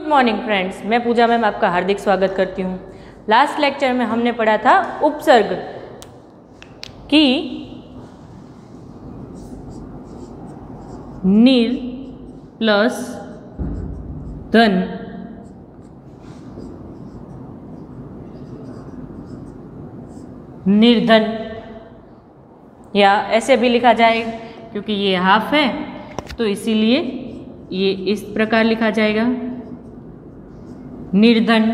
Good morning friends, मैं पूजा ma'am आपका हार्दिक स्वागत करती हूँ। लास्ट लेक्चर में हमने पढ़ा था उपसर्ग की निर प्लस धन निर्धन, या ऐसे भी लिखा जाए क्योंकि ये हाफ है तो इसीलिए ये इस प्रकार लिखा जाएगा निर्धन।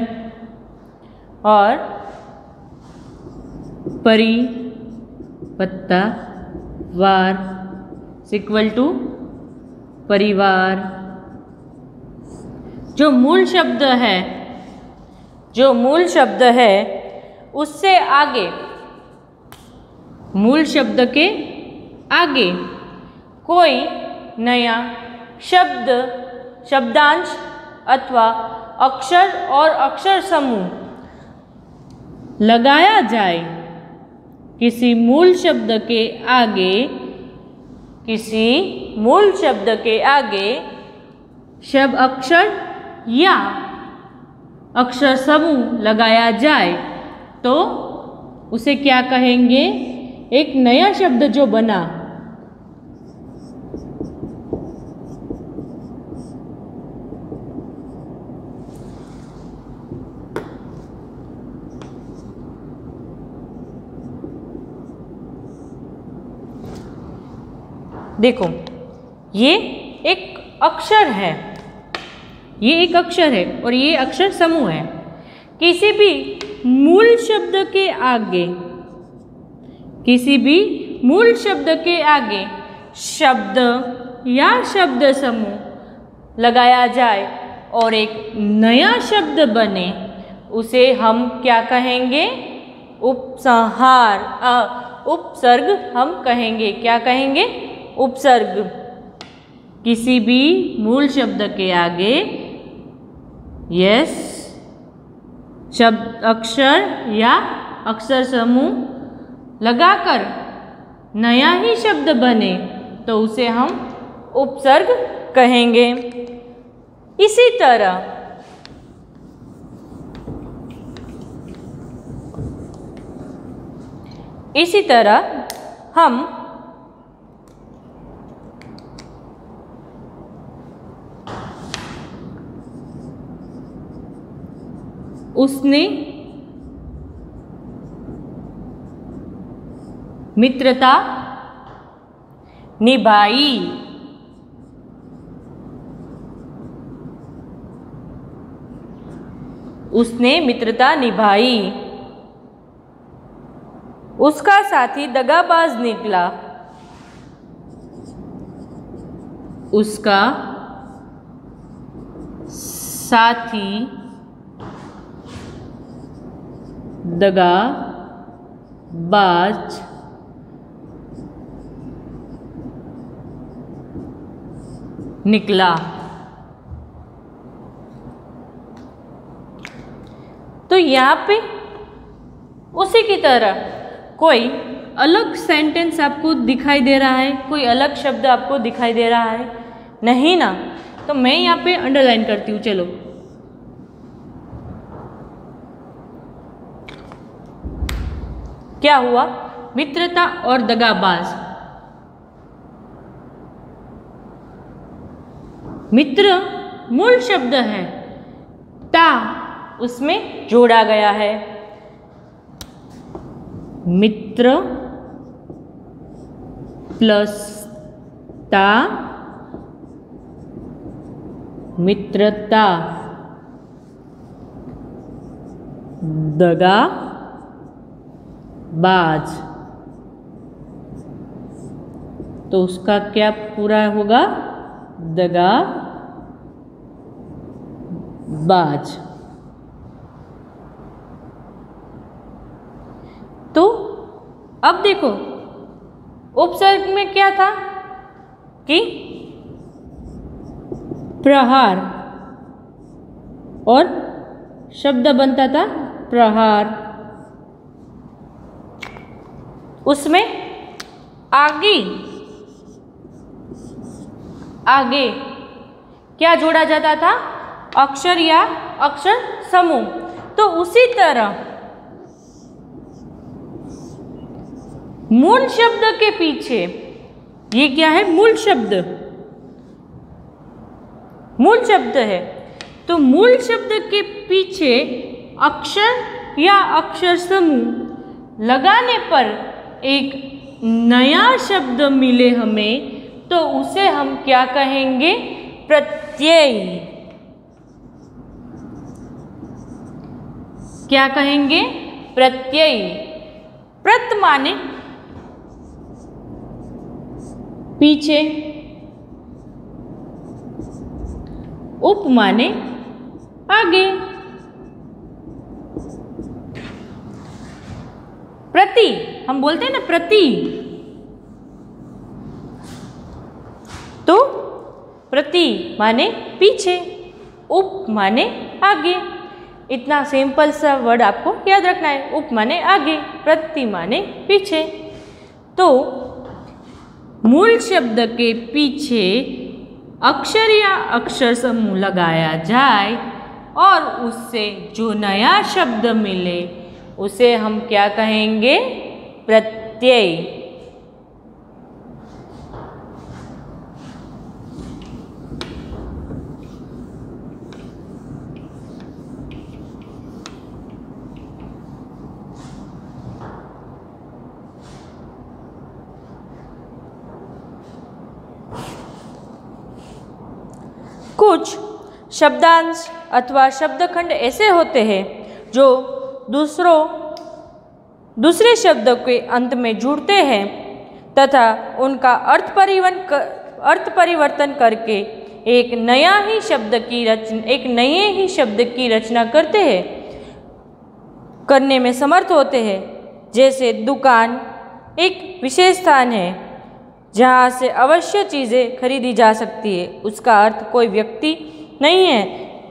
और परिपत्ता वार इक्वल टू परिवार। जो मूल शब्द है उससे आगे, मूल शब्द के आगे कोई नया शब्द, शब्दांश अथवा अक्षर और अक्षर समूह लगाया जाए, किसी मूल शब्द के आगे शब्द अक्षर या अक्षर समूह लगाया जाए तो उसे क्या कहेंगे? एक नया शब्द जो बना, देखो ये एक अक्षर है, ये एक अक्षर है और ये अक्षर समूह है। किसी भी मूल शब्द के आगे, किसी भी मूल शब्द के आगे शब्द या शब्द समूह लगाया जाए और एक नया शब्द बने, उसे हम क्या कहेंगे? उपसर्ग हम कहेंगे। क्या कहेंगे? उपसर्ग। किसी भी मूल शब्द के आगे शब्द अक्षर या अक्षर समूह लगाकर नया ही शब्द बने तो उसे हम उपसर्ग कहेंगे। इसी तरह हम उसने मित्रता निभाई, उसने मित्रता निभाई। उसका साथी दगाबाज निकला, उसका साथी दगाबाज निकला। तो यहाँ पे उसी की तरह कोई अलग सेंटेंस आपको दिखाई दे रहा है, कोई अलग शब्द आपको दिखाई दे रहा है? नहीं ना, तो मैं यहाँ पे अंडरलाइन करती हूँ। चलो, क्या हुआ? मित्रता और दगाबाज। मित्र मूल शब्द है, ता उसमें जोड़ा गया है। मित्र प्लस ता मित्रता, दगाबाज, तो उसका क्या पूरा होगा? दगाबाज। तो अब देखो उपसर्ग में क्या था कि प्रहार और शब्द बनता था प्रहार। उसमें आगे क्या जोड़ा जाता था? अक्षर या अक्षर समूह। तो उसी तरह मूल शब्द के पीछे, ये क्या है? मूल शब्द, मूल शब्द है। तो मूल शब्द के पीछे अक्षर या अक्षर समूह लगाने पर एक नया शब्द मिले हमें, तो उसे हम क्या कहेंगे? प्रत्यय। क्या कहेंगे? प्रत्यय। प्रत माने पीछे, उप माने आगे। प्रति हम बोलते हैं ना, प्रति। तो प्रति माने पीछे, उप माने आगे। इतना सिंपल सा वर्ड आपको याद रखना है। उप माने आगे, प्रति माने पीछे। तो मूल शब्द के पीछे अक्षर या अक्षर समूह लगाया जाए और उससे जो नया शब्द मिले उसे हम क्या कहेंगे? प्रत्यय। कुछ शब्दांश अथवा शब्दखंड ऐसे होते हैं जो दूसरे शब्द के अंत में जुड़ते हैं तथा उनका अर्थ परिवर्तन करके एक नए ही शब्द की रचना करने में समर्थ होते हैं। जैसे दुकान एक विशेष स्थान है जहाँ से अवश्य चीज़ें खरीदी जा सकती है। उसका अर्थ कोई व्यक्ति नहीं है,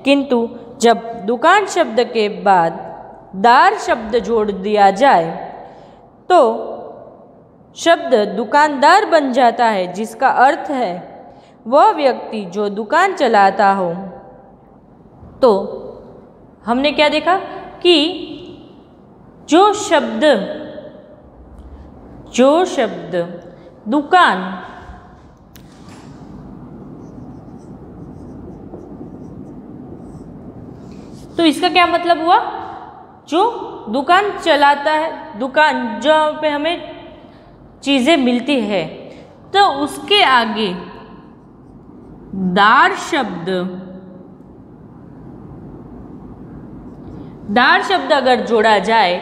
किंतु जब दुकान शब्द के बाद दार शब्द जोड़ दिया जाए तो शब्द दुकानदार बन जाता है, जिसका अर्थ है वह व्यक्ति जो दुकान चलाता हो। तो हमने क्या देखा कि जो शब्द दुकान तो इसका क्या मतलब हुआ? जो दुकान चलाता है, दुकान जहाँ पे हमें चीज़ें मिलती है, तो उसके आगे दार शब्द अगर जोड़ा जाए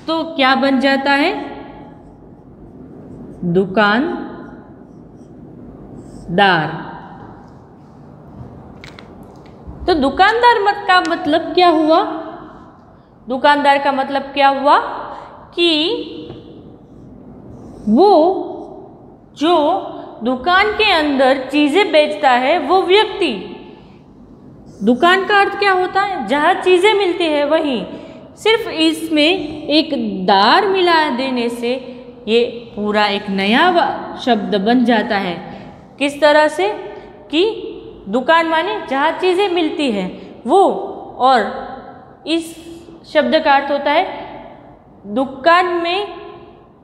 तो क्या बन जाता है? दुकानदार। तो दुकानदार का मतलब क्या हुआ? दुकानदार का मतलब क्या हुआ कि वो जो दुकान के अंदर चीजें बेचता है वो व्यक्ति। दुकान का अर्थ क्या होता है? जहाँ चीजें मिलती है वहीं। सिर्फ इसमें एक दार मिला देने से ये पूरा एक नया शब्द बन जाता है। किस तरह से कि दुकान माने जहाँ चीज़ें मिलती है वो, और इस शब्द का अर्थ होता है दुकान में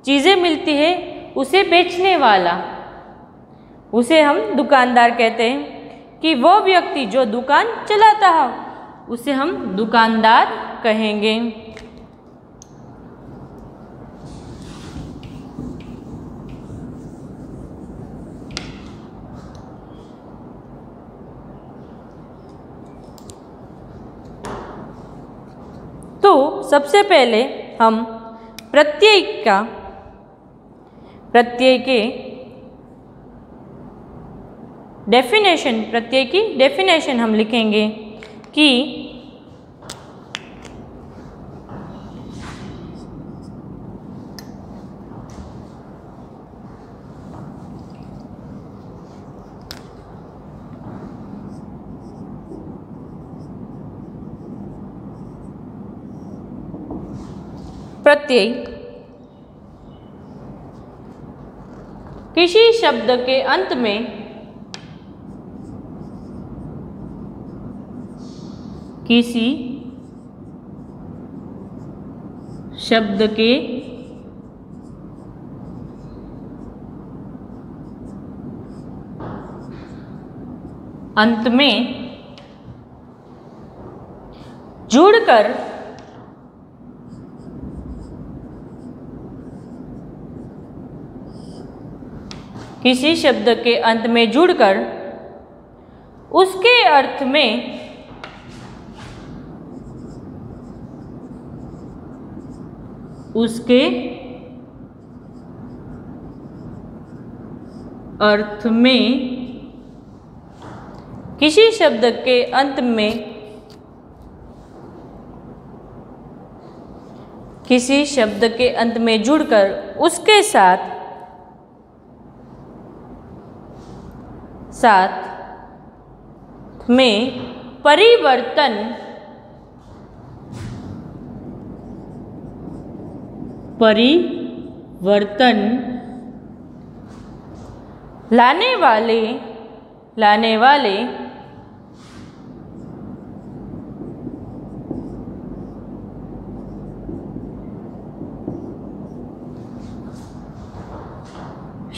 चीज़ें मिलती है उसे बेचने वाला, उसे हम दुकानदार कहते हैं। कि वो व्यक्ति जो दुकान चलाता हो उसे हम दुकानदार कहेंगे। तो सबसे पहले हम प्रत्यय के प्रत्यय की डेफिनेशन हम लिखेंगे कि प्रत्यय किसी शब्द के अंत में किसी शब्द के अंत में जुड़कर किसी शब्द के अंत में जुड़कर उसके अर्थ में किसी शब्द के अंत में किसी शब्द के अंत में जुड़कर उसके साथ में परिवर्तन लाने वाले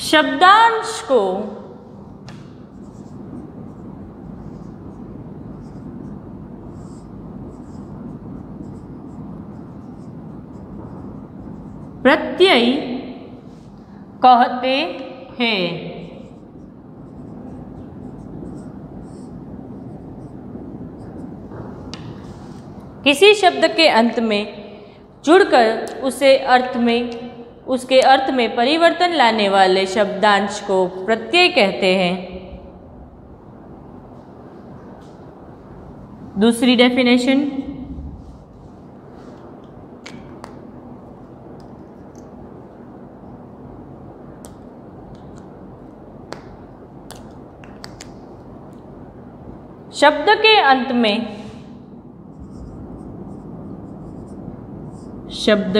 शब्दांश को प्रत्यय कहते हैं। किसी शब्द के अंत में जुड़कर उसके अर्थ में परिवर्तन लाने वाले शब्दांश को प्रत्यय कहते हैं। दूसरी डेफिनेशन, शब्द के अंत में शब्द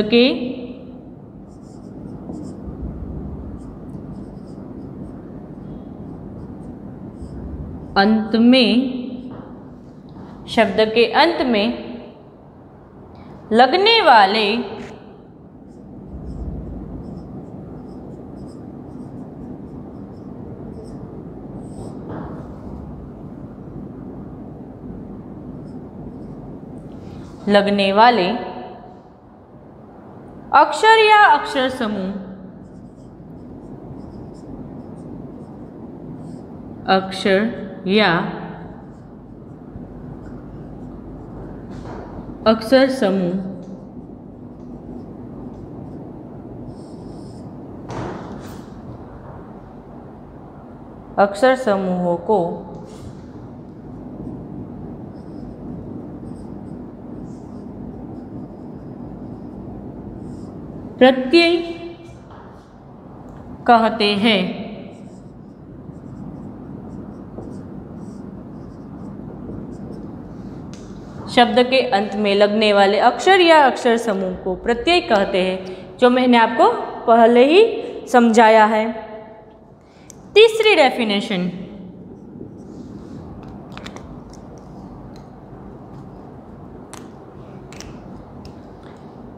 के अंत में लगने वाले अक्षर या अक्षर समूह अक्षर समूहों को प्रत्यय कहते हैं। शब्द के अंत में लगने वाले अक्षर या अक्षर समूह को प्रत्यय कहते हैं, जो मैंने आपको पहले ही समझाया है। तीसरी डेफिनेशन,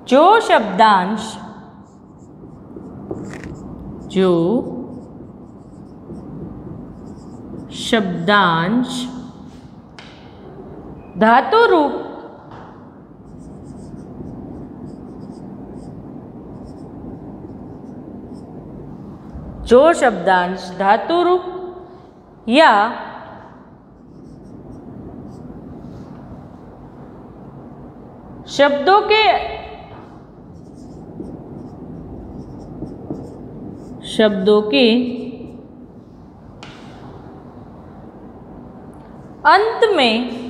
जो शब्दांश धातु रूप या शब्दों के अंत में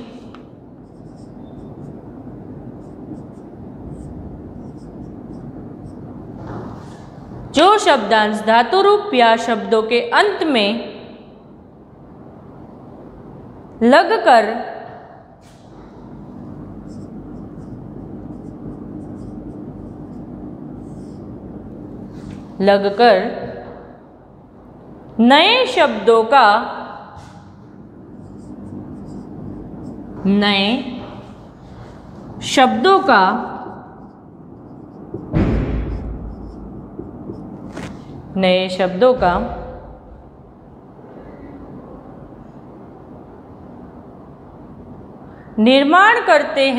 जो शब्दांश धातु रूप या शब्दों के अंत में लगकर नए शब्दों का नए शब्दों का निर्माण करते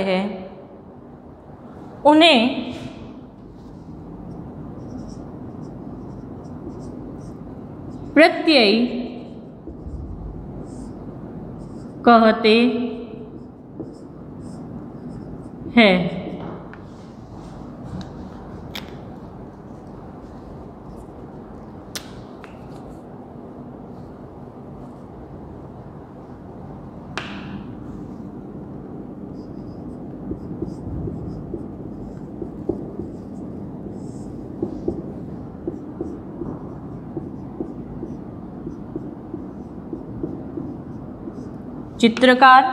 हैं उन्हें प्रत्यय कहते हैं। चित्रकार,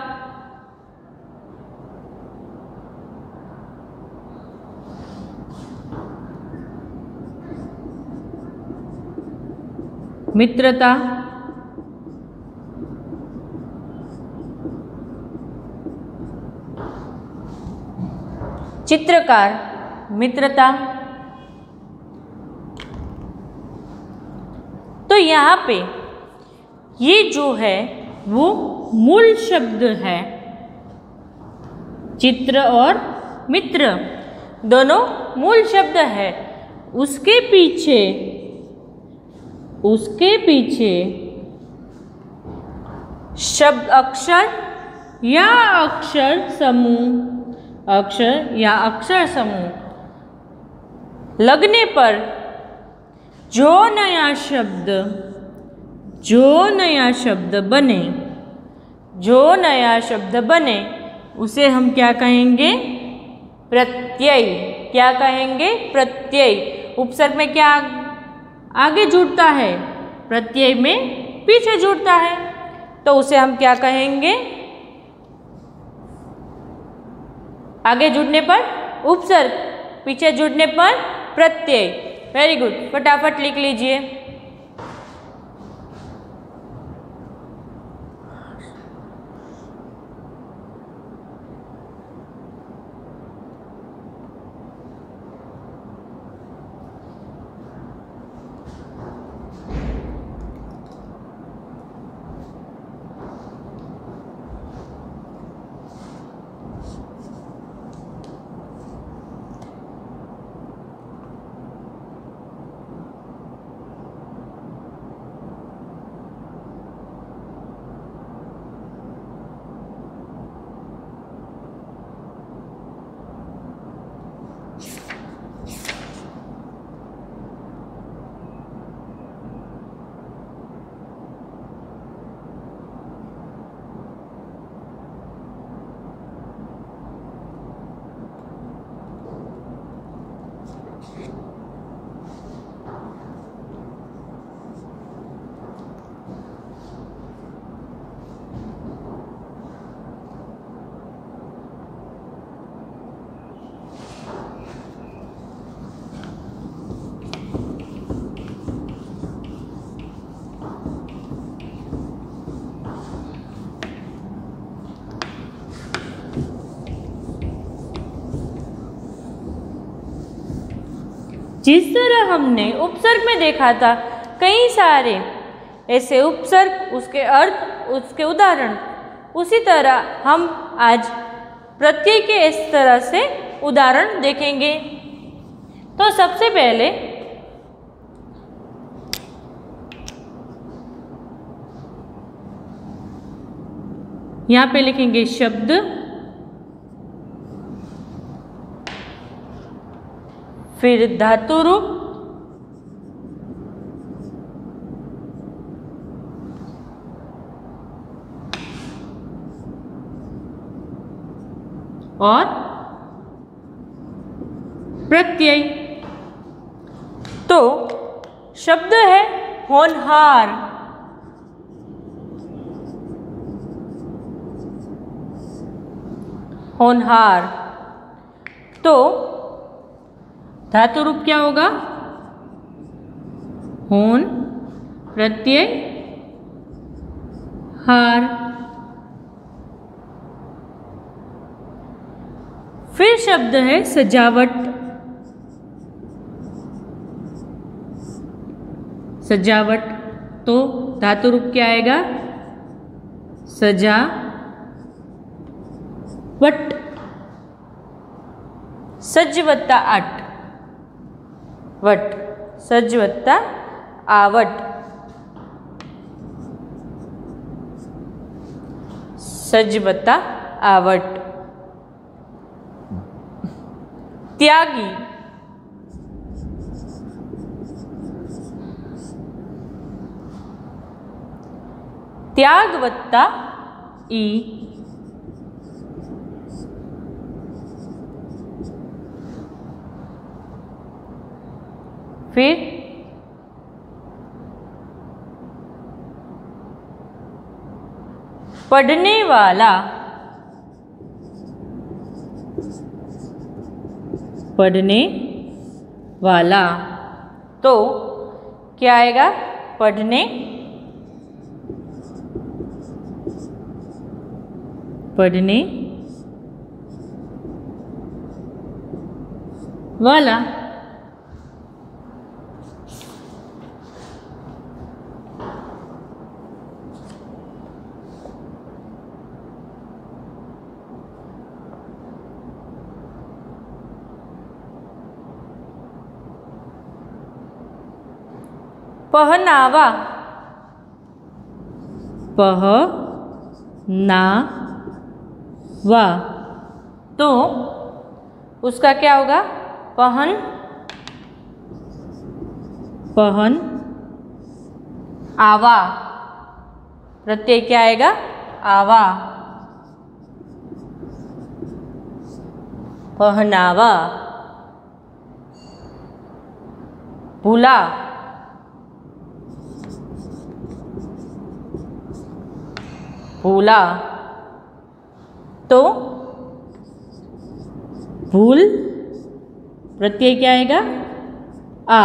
मित्रता, चित्रकार, मित्रता। तो यहाँ पे ये जो है वो मूल शब्द है। चित्र और मित्र दोनों मूल शब्द है। उसके पीछे शब्द अक्षर या अक्षर समूह लगने पर जो नया शब्द बने उसे हम क्या कहेंगे? प्रत्यय। क्या कहेंगे? प्रत्यय। उपसर्ग में क्या आगे जुड़ता है, प्रत्यय में पीछे जुड़ता है, तो उसे हम क्या कहेंगे? आगे जुड़ने पर उपसर्ग, पीछे जुड़ने पर प्रत्यय। वेरी गुड, फटाफट लिख लीजिए। जिस तरह हमने उपसर्ग में देखा था कई सारे ऐसे उपसर्ग, उसके अर्थ, उसके उदाहरण, उसी तरह हम आज प्रत्यय के इस तरह से उदाहरण देखेंगे। तो सबसे पहले यहाँ पे लिखेंगे शब्द, फिर धातु रूप, और प्रत्यय। तो शब्द है होनहार, होनहार। तो धातु रूप क्या होगा? होन प्रत्यय हार। फिर शब्द है सजावट। सजावट तो धातु रूप क्या आएगा? सजा वट। सज वत्ता अट वट, सज वत्ता आवट, सज वत्ता आवट। त्यागी, त्याग वत्ता ई। फिर पढ़ने वाला, पढ़ने वाला तो क्या आएगा? पढ़ने पढ़ने वाला। पहनावा, पहनावा तो उसका क्या होगा? पहन, पहन आवा, प्रत्यय क्या आएगा? आवा, पहनावा। भूला, भूला तो भूल प्रत्यय क्या आएगा? आ।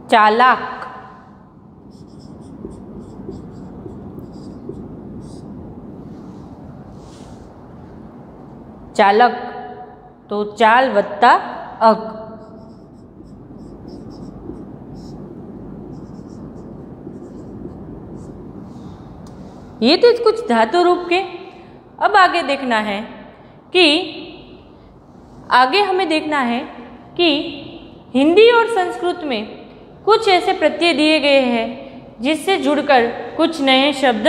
चालाक, चालक तो चाल वत्ता अक। ये तो कुछ धातु रूप के। अब आगे देखना है कि आगे हमें देखना है कि हिंदी और संस्कृत में कुछ ऐसे प्रत्यय दिए गए हैं जिससे जुड़कर कुछ नए शब्द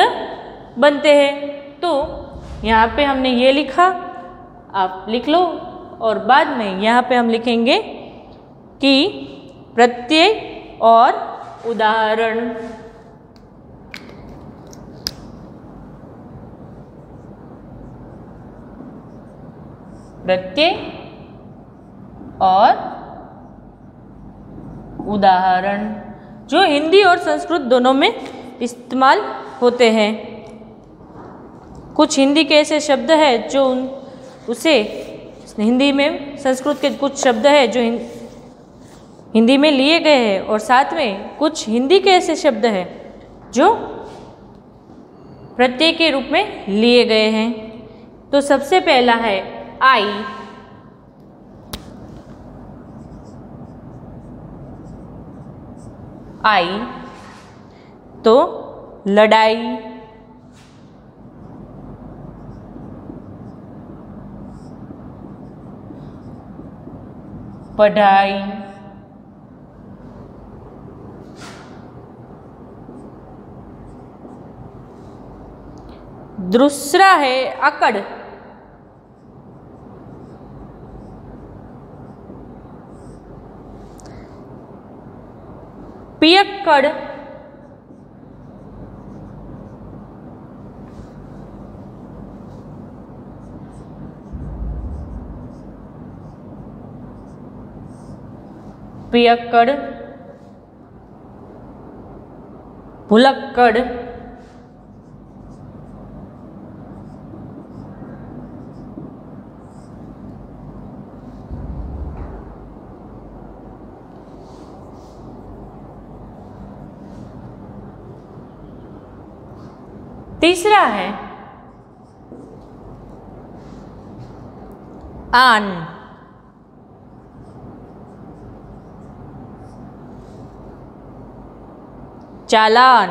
बनते हैं। तो यहाँ पे हमने ये लिखा, आप लिख लो, और बाद में यहाँ पे हम लिखेंगे कि प्रत्यय और उदाहरण। प्रत्यय और उदाहरण जो हिंदी और संस्कृत दोनों में इस्तेमाल होते हैं। कुछ हिंदी के ऐसे शब्द हैं जो उसे हिंदी में, संस्कृत के कुछ शब्द हैं जो हिंदी में लिए गए हैं, और साथ में कुछ हिंदी के ऐसे शब्द हैं जो प्रत्यय के रूप में लिए गए हैं। तो सबसे पहला है आई। आई तो लड़ाई, पढ़ाई, दूसरा है अकड़। पियक्कड़, पियक्कड़, भुलक्कड़, तीसरा है आन, चालान,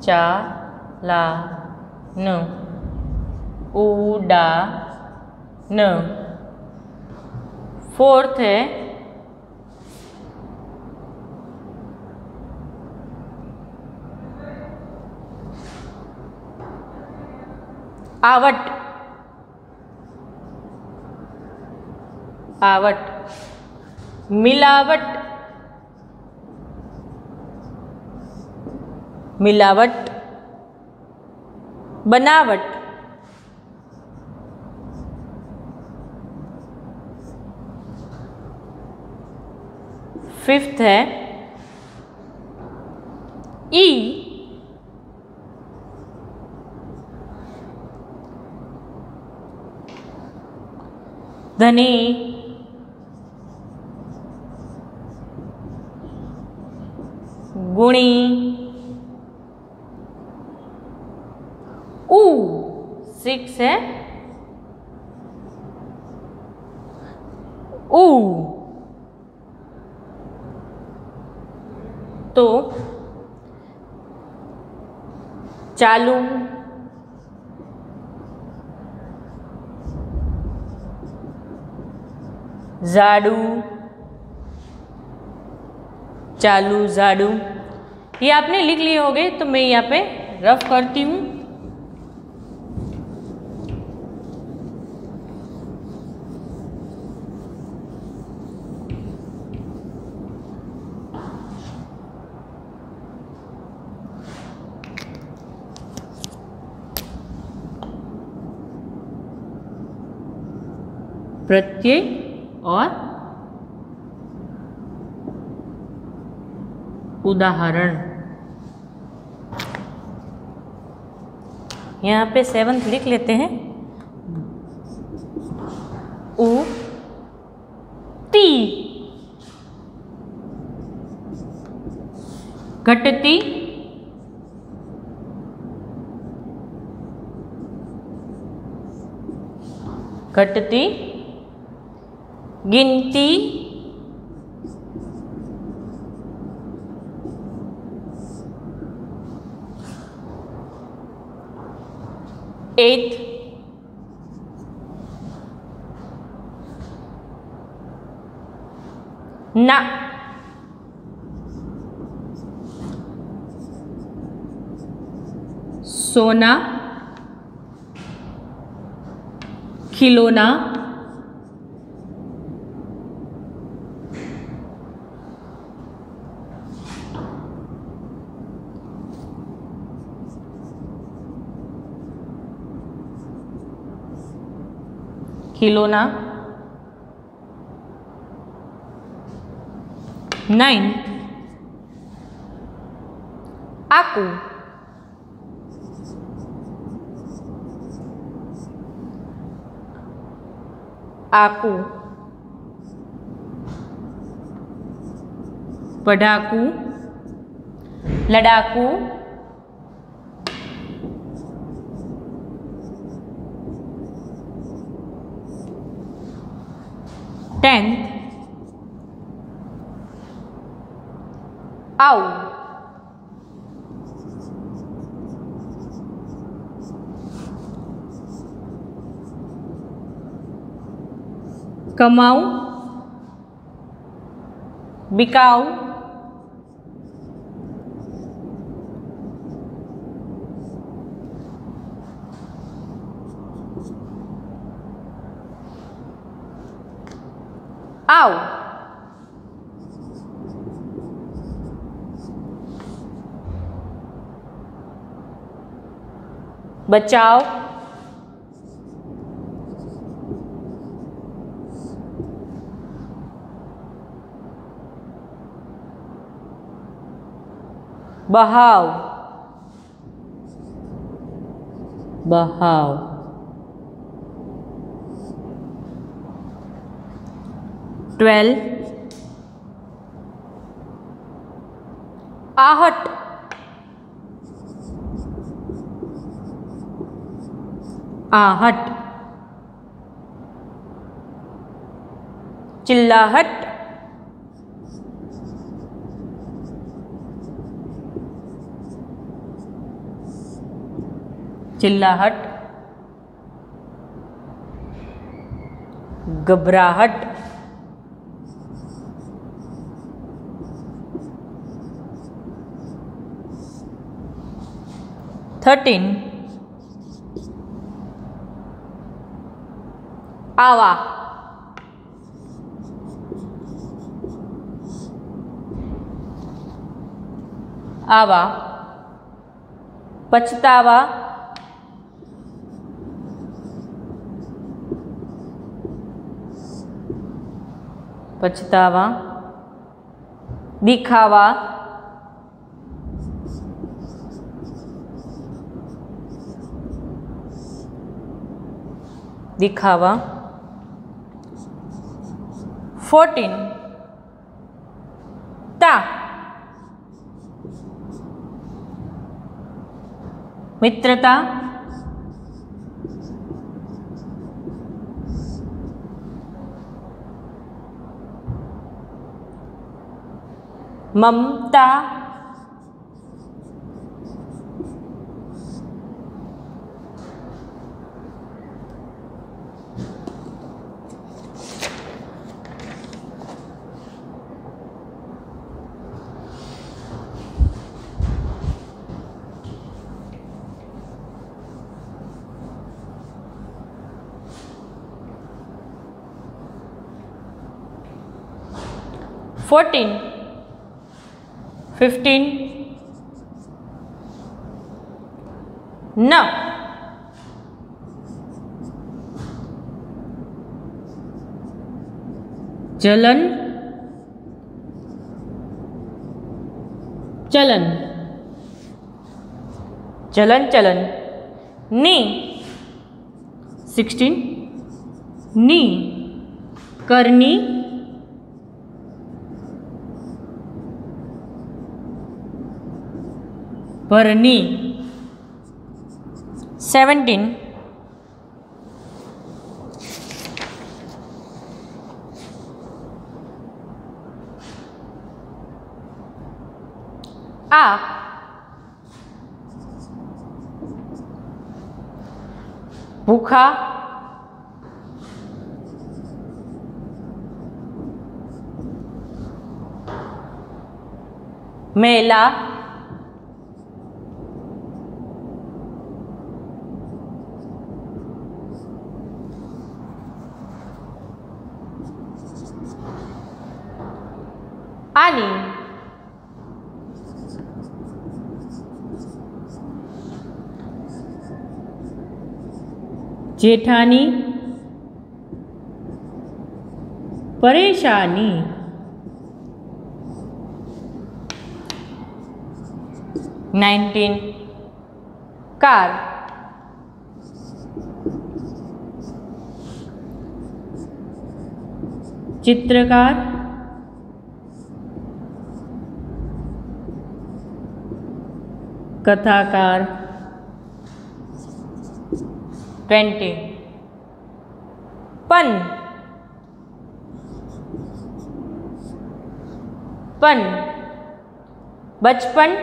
चालान, उड़ान। फोर्थ है आवट, आवट, मिलावट, मिलावट, बनावट, फिफ्थ है ई, धनी, गुणी, ऊ। सिक्स है ऊ। तो चालू, झाड़ू, चालू, झाड़ू, ये आपने लिख लिए होंगे, तो मैं यहाँ पे रफ करती हूँ। प्रत्यय और उदाहरण। यहाँ पे 7th लिख लेते हैं। उ ती, घटती, घटती, गिनती, एथ, ना, सोना, खिलौना, खिलौना। 9 आकू, आकू, पढ़ाकू, लड़ाकू, टेंथ आओ, कमाऊं, बिकाऊ, आओ, बचाओ, बहाव, बहाव, ट्वेल्व, आहट, आहट, चिल्लाहट, चिल्लाहट, घबराहट, थर्टीन, आवा, आवा, पछतावा, पछतावा, दिखावा, दिखावा, 14, ता, मित्रता, ममता, फोर्टीन, 15, न, जलन, चलन, चलन चलन, नी, 16, नी, करनी, भरनी, 17, आ, भूखा, मेला, आनी, जेठानी, परेशानी, नाइनटीन, कार, चित्रकार, कथाकार, 20, पन, पन, बचपन,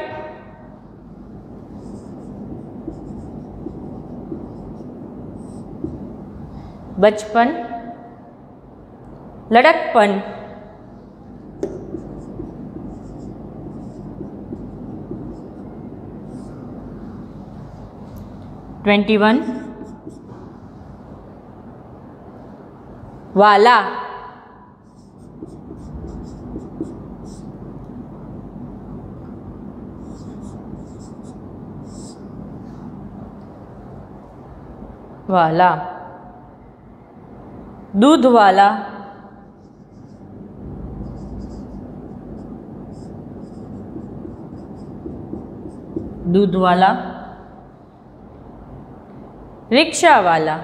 बचपन, लड़कपन, ट्वेंटी-वन, वाला, वाला, दूध वाला, दूध वाला, रिक्शा वाला,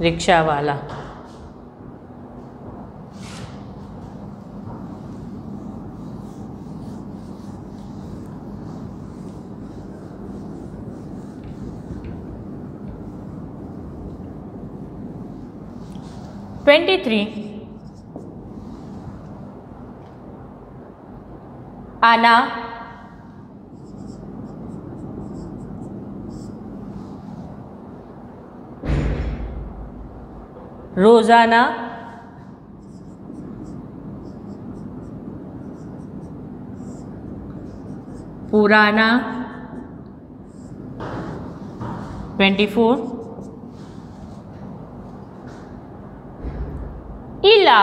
रिक्शा वाला। (23) आना, रोजाना, पुराना। 24 इला,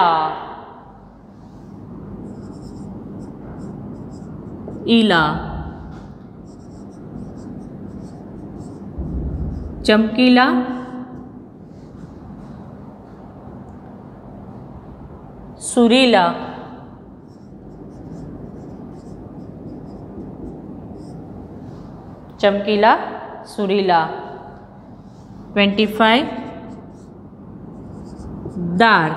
इला, चमकीला, सुरीला, चमकीला, सुरीला। 25 दार,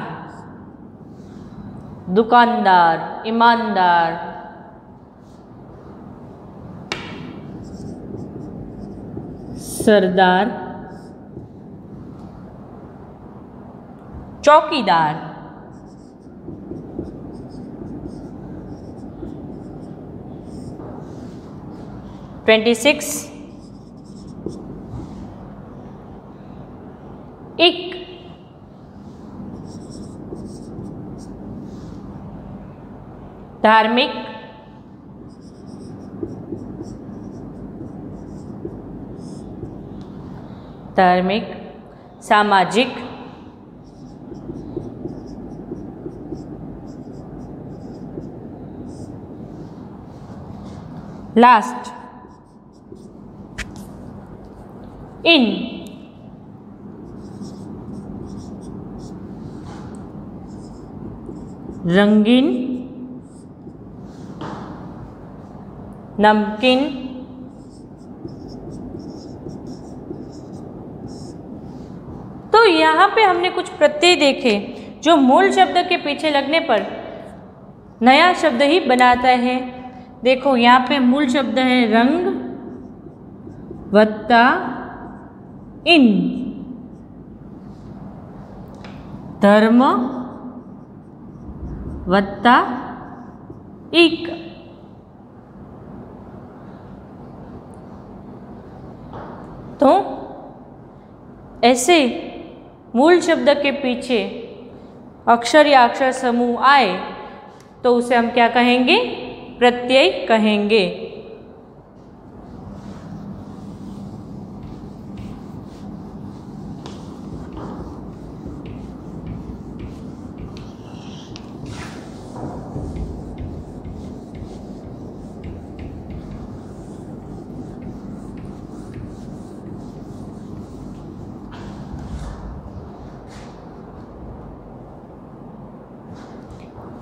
दुकानदार, ईमानदार। सरदार, चौकीदार। 26 एक, धार्मिक, धार्मिक, सामाजिक, लास्ट इन, रंगीन, नमकीन, तो यहाँ पे हमने कुछ प्रत्यय देखे जो मूल शब्द के पीछे लगने पर नया शब्द ही बनाता है। देखो यहाँ पे मूल शब्द है रंग वत्ता इन, धर्म वत्ता इक, तो ऐसे मूल शब्द के पीछे अक्षर या अक्षर समूह आए तो उसे हम क्या कहेंगे? प्रत्यय कहेंगे।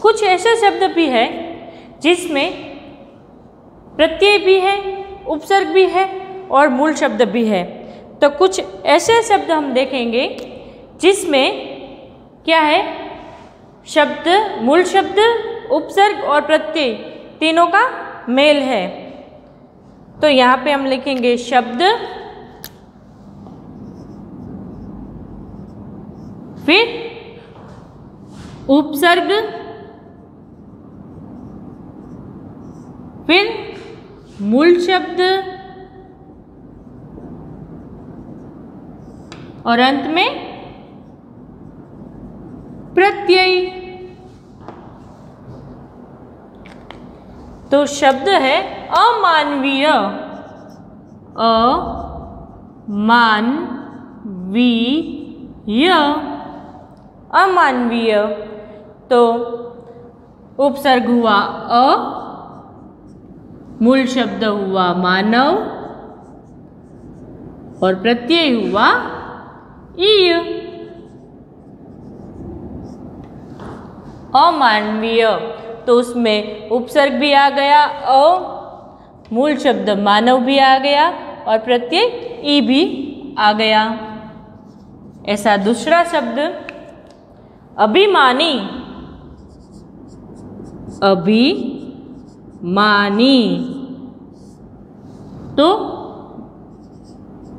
कुछ ऐसे शब्द भी है जिसमें प्रत्यय भी है, उपसर्ग भी है और मूल शब्द भी है। तो कुछ ऐसे शब्द हम देखेंगे जिसमें क्या है, शब्द, मूल शब्द, उपसर्ग और प्रत्यय तीनों का मेल है। तो यहाँ पे हम लिखेंगे शब्द, फिर उपसर्ग, फिर मूल शब्द और अंत में प्रत्यय। तो शब्द है अमानवीय, अमानवीय, अमानवीय, तो उपसर्ग हुआ अ, मूल शब्द हुआ मानव और प्रत्यय हुआ ईय। अमानवीय, तो उसमें उपसर्ग भी आ गया अ, मूल शब्द मानव भी आ गया और प्रत्यय ई भी आ गया। ऐसा दूसरा शब्द अभिमानी, अभिमानी, तो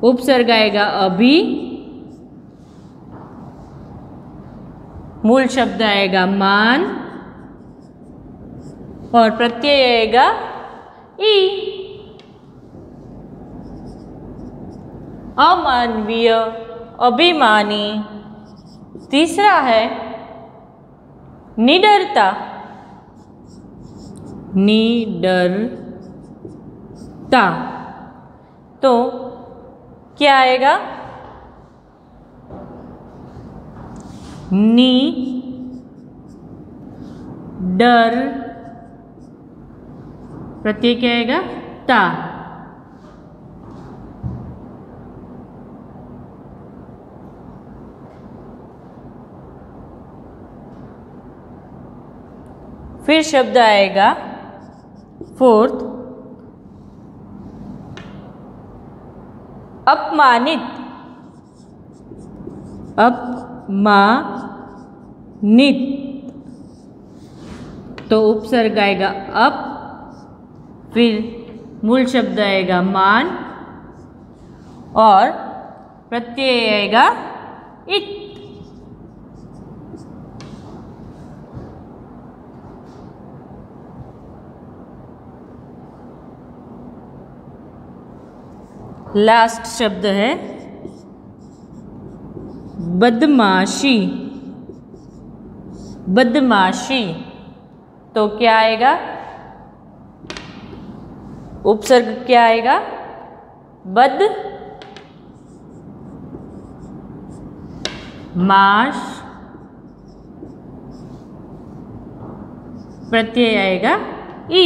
उपसर्ग आएगा अभि, मूल शब्द आएगा मान और प्रत्यय आएगा ई। अमानवीय, अभिमानी। तीसरा है निडरता, निडरता, तो क्या आएगा? नी डर, प्रत्यय क्या आएगा? ता। फिर शब्द आएगा फोर्थ अपमानित, अपमानित, तो उपसर्ग आएगा अप, फिर मूल शब्द आएगा मान और प्रत्यय आएगा इत। लास्ट शब्द है बदमाशी, बदमाशी, तो क्या आएगा? उपसर्ग क्या आएगा? बद माश, प्रत्यय आएगा ई।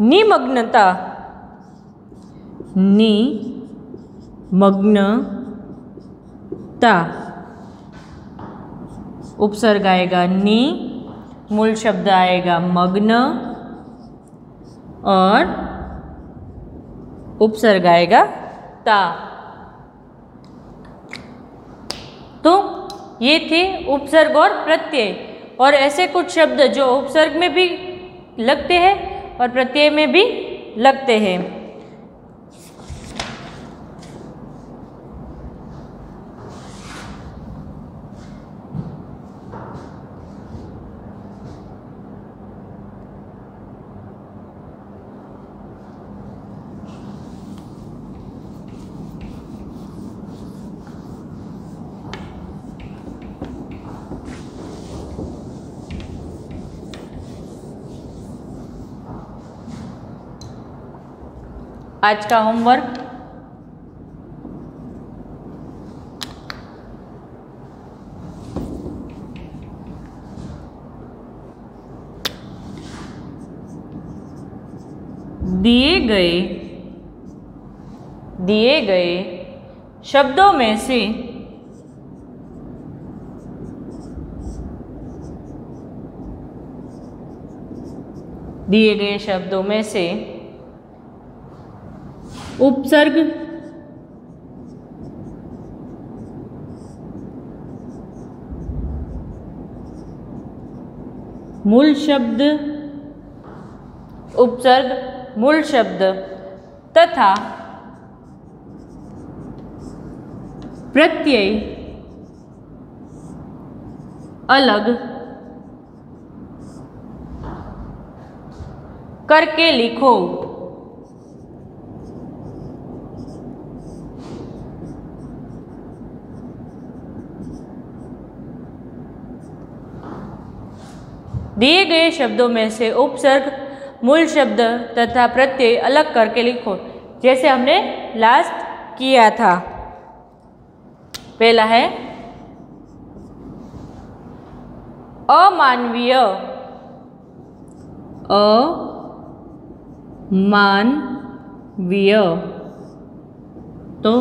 निमग्नता, निमग्नता, उपसर्ग आएगा नि, मूल शब्द आएगा मग्न और उपसर्ग आएगा ता। तो ये थे उपसर्ग और प्रत्यय, और ऐसे कुछ शब्द जो उपसर्ग में भी लगते हैं और प्रत्यय में भी लगते हैं। आज का होमवर्क दिए गए शब्दों में से दिए गए शब्दों में से उपसर्ग मूल शब्द, उपसर्ग मूल शब्द तथा प्रत्यय अलग करके लिखो। दिए गए शब्दों में से उपसर्ग, मूल शब्द तथा प्रत्यय अलग करके लिखो, जैसे हमने लास्ट किया था। पहला है अमानवीय, अमानवीय, तो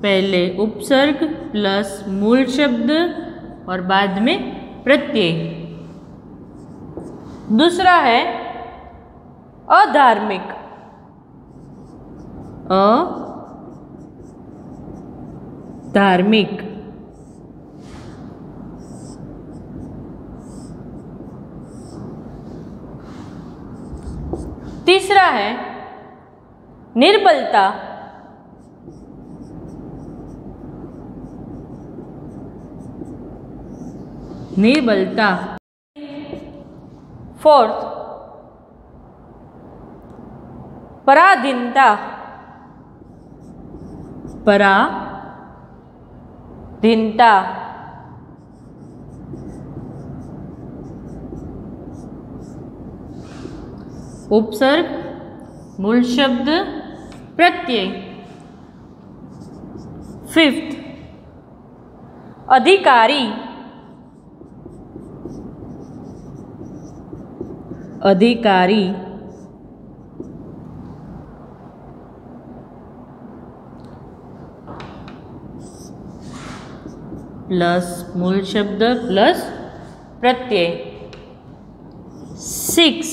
पहले उपसर्ग प्लस मूल शब्द और बाद में प्रत्यय। दूसरा है अधार्मिक, अधार्मिक, तीसरा है निर्बलता, निर्बलता। फोर्थ पराधीनता, पराधीनता। उपसर्ग, मूल शब्द, प्रत्यय। फिफ्थ अधिकारी, अधिकारी। प्लस मूल शब्द प्लस प्रत्यय। 6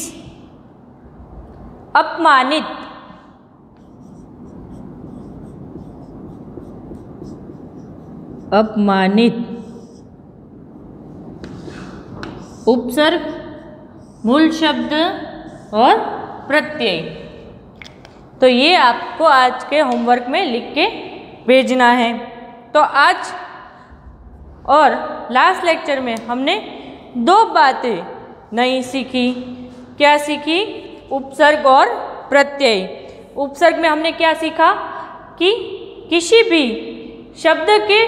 अपमानित, अपमानित। उपसर्ग, मूल शब्द और प्रत्यय। तो ये आपको आज के होमवर्क में लिख के भेजना है। तो आज और लास्ट लेक्चर में हमने 2 बातें नई सीखी। क्या सीखी? उपसर्ग और प्रत्यय। उपसर्ग में हमने क्या सीखा कि किसी भी शब्द के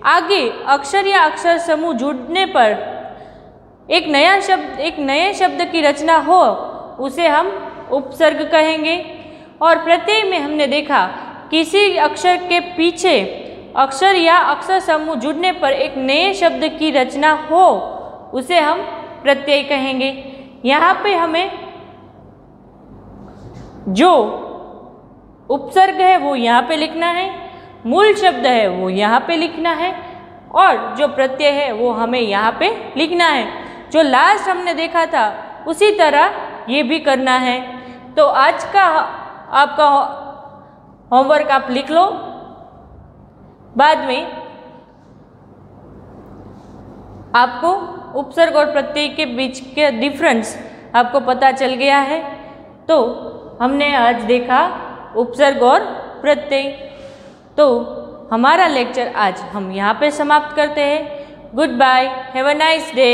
आगे अक्षर या अक्षर समूह जुड़ने पर एक नए शब्द की रचना हो, उसे हम उपसर्ग कहेंगे। और प्रत्यय में हमने देखा किसी अक्षर के पीछे अक्षर या अक्षर समूह जुड़ने पर एक नए शब्द की रचना हो, उसे हम प्रत्यय कहेंगे। यहाँ पे हमें जो उपसर्ग है वो यहाँ पे लिखना है, मूल शब्द है वो यहाँ पे लिखना है, और जो प्रत्यय है वो हमें यहाँ पे लिखना है। जो लास्ट हमने देखा था उसी तरह ये भी करना है। तो आज का आपका होमवर्क आप लिख लो। बाद में आपको उपसर्ग और प्रत्यय के बीच के डिफरेंस आपको पता चल गया है। तो हमने आज देखा उपसर्ग और प्रत्यय। तो हमारा लेक्चर आज हम यहाँ पे समाप्त करते हैं। Good bye, have a nice day.